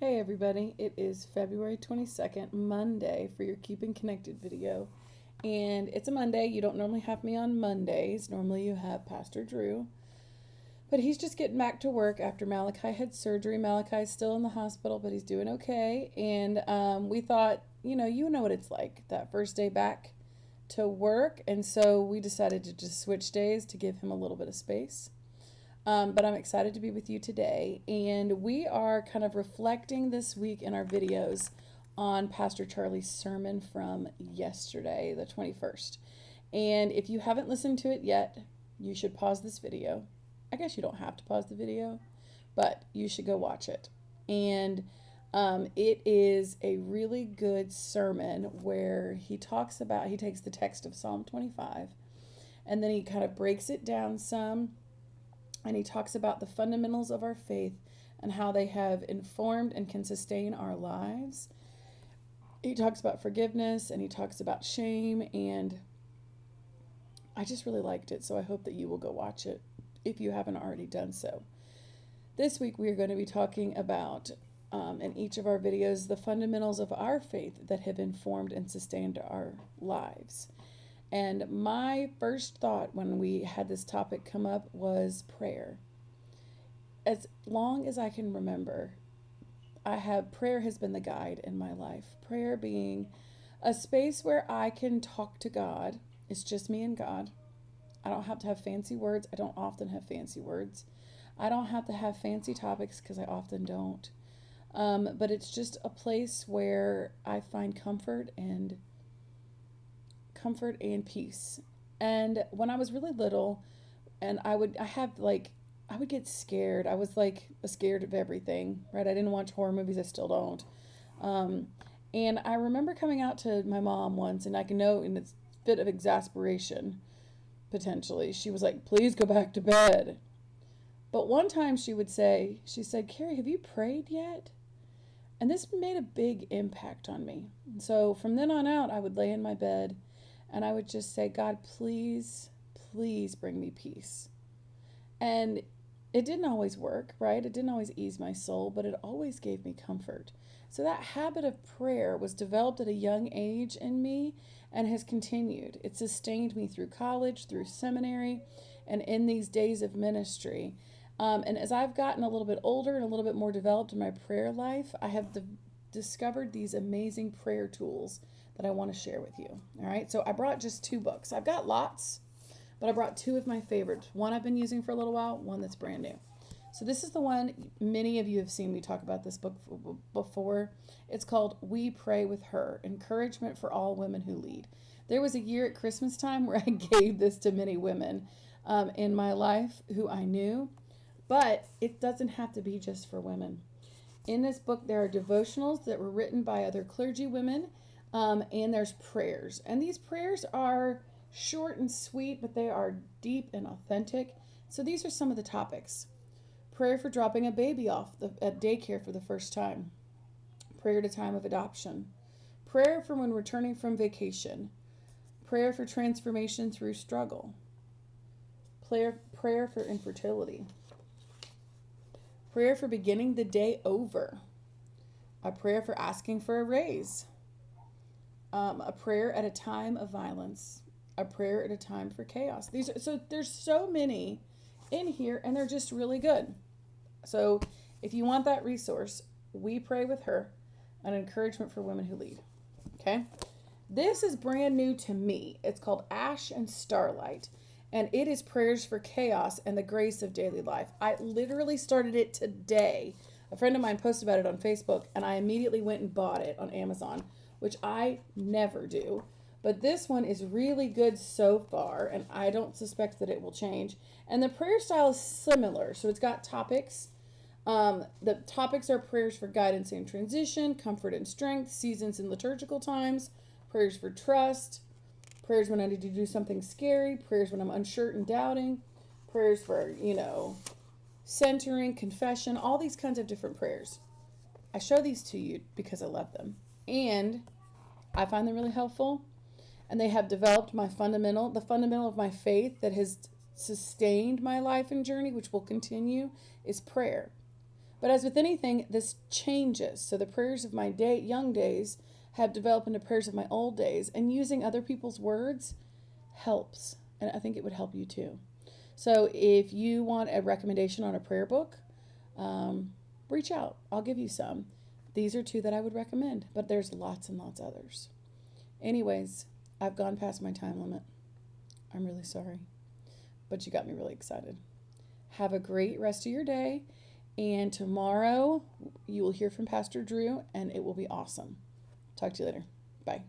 Hey everybody, it is February 22nd, Monday, for your Keeping Connected video. And it's a Monday. You don't normally have me on Mondays. Normally you have Pastor Drew. But he's just getting back to work after Malachi had surgery. Malachi's still in the hospital, but he's doing okay. And we thought, you know what it's like, that first day back to work. And so we decided to just switch days to give him a little bit of space. But I'm excited to be with you today, and we are kind of reflecting this week in our videos on Pastor Charlie's sermon from yesterday, the 21st. And if you haven't listened to it yet, you should pause this video. I guess you don't have to pause the video, but you should go watch it. And it is a really good sermon where he takes the text of Psalm 25, and then he kind of breaks it down some. And he talks about the fundamentals of our faith and how they have informed and can sustain our lives. He talks about forgiveness and he talks about shame, and I just really liked it, so I hope that you will go watch it if you haven't already done so. This week we are going to be talking about, in each of our videos, the fundamentals of our faith that have informed and sustained our lives. And my first thought when we had this topic come up was prayer. As long as I can remember, prayer has been the guide in my life. Prayer being a space where I can talk to God. It's just me and God. I don't have to have fancy words. I don't often have fancy words. I don't have to have fancy topics because I often don't. But it's just a place where I find comfort and peace. And when I was really little, and I would get scared. I was scared of everything, right? I didn't watch horror movies. I still don't. And I remember coming out to my mom once, and I can know in a fit of exasperation, potentially, she was like, "Please go back to bed." But one time she said, "Carrie, have you prayed yet?" And this made a big impact on me. And so from then on out, I would lay in my bed and I would just say, "God, please, please bring me peace." And it didn't always work, right? It didn't always ease my soul, but it always gave me comfort. So that habit of prayer was developed at a young age in me and has continued. It sustained me through college, through seminary, and in these days of ministry. And as I've gotten a little bit older and a little bit more developed in my prayer life, I have discovered these amazing prayer tools that I want to share with you. All right, so I brought just 2 books. I've got lots, but I brought 2 of my favorites. One I've been using for a little while, one that's brand new. So this is the one, many of you have seen me talk about this book before. It's called We Pray with Her, Encouragement for All Women Who Lead. There was a year at Christmas time where I gave this to many women in my life who I knew, but it doesn't have to be just for women. In this book, there are devotionals that were written by other clergy women, and there's prayers. And these prayers are short and sweet, but they are deep and authentic. So these are some of the topics. Prayer for dropping a baby off at daycare for the first time. Prayer at a time of adoption. Prayer for when returning from vacation. Prayer for transformation through struggle. Prayer for infertility. Prayer for beginning the day over. A prayer for asking for a raise. A prayer at a time of violence. A prayer at a time for chaos. There's so many in here, and they're just really good. So if you want that resource, We Pray with Her, an encouragement for women who lead. Okay? This is brand new to me. It's called Ash and Starlight, and it is prayers for chaos and the grace of daily life. I literally started it today. A friend of mine posted about it on Facebook, and I immediately went and bought it on Amazon, which I never do. But this one is really good so far, and I don't suspect that it will change. And the prayer style is similar. So it's got topics. The topics are prayers for guidance and transition, comfort and strength, seasons and liturgical times, prayers for trust, prayers when I need to do something scary, prayers when I'm unsure and doubting, prayers for, centering, confession, all these kinds of different prayers. I show these to you because I love them. And I find them really helpful. And they have developed the fundamental of my faith that has sustained my life and journey, which will continue, is prayer. But as with anything, this changes. So the prayers of my young days have developed into prayers of my old days, and using other people's words helps. And I think it would help you too. So if you want a recommendation on a prayer book, um, reach out. I'll give you some. These are two that I would recommend, but there's lots and lots others. Anyways, I've gone past my time limit. I'm really sorry, but you got me really excited. Have a great rest of your day. And tomorrow you will hear from Pastor Drew, and it will be awesome. Talk to you later. Bye.